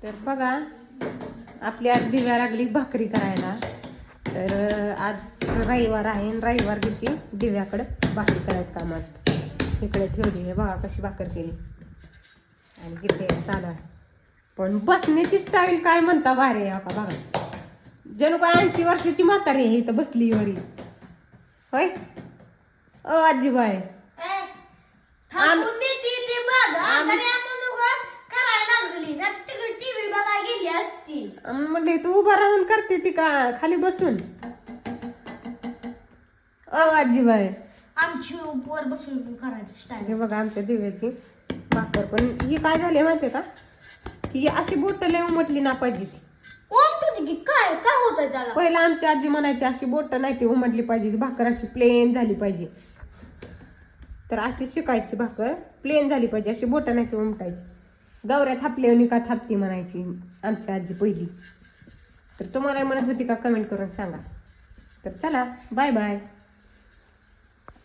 तर बघा आपली आज दिव्या लागली भाकरी करायला. तर आज रविवार आहे आणि रविवार दिवशी दिव्याकडे भाकरी करायचं काम असतं. इकडे ठेवली हे बघा कशी भाकर केली आणि किती चालू आहे. पण बसण्याची स्टाईल काय म्हणता भारी आहे का बघा. जणू काय 80 वर्षाची म्हातारी आहे इथं बसली वरी. होय ओ आजीबाई म्हणजे तू उभा राहून करते ती का खाली बसून. ओ आजीबाई आमची वर बसून करायची हे स्टाईल बघा आमच्या दिव्याची भाकर. पण ही काय झाली माहितीये का की अशी बोट लय उमटली ना पाहिजे ती. ओमटू की काय काय होतंय त्याला. पहिला आमची आजी म्हणायची अशी बोट नाही ती उमटली पाहिजे, भाकर अशी प्लेन झाली पाहिजे. तर अशी शिकायची भाकर प्लेन झाली पाहिजे, अशी बोट नाही ती उमटायची. गवऱ्या थापल्यावर का थापती म्हणायची आमची आजी पहिली. तर तुम्हाला म्हणत होती का कमेंट करून सांगा. तर चला बाय बाय.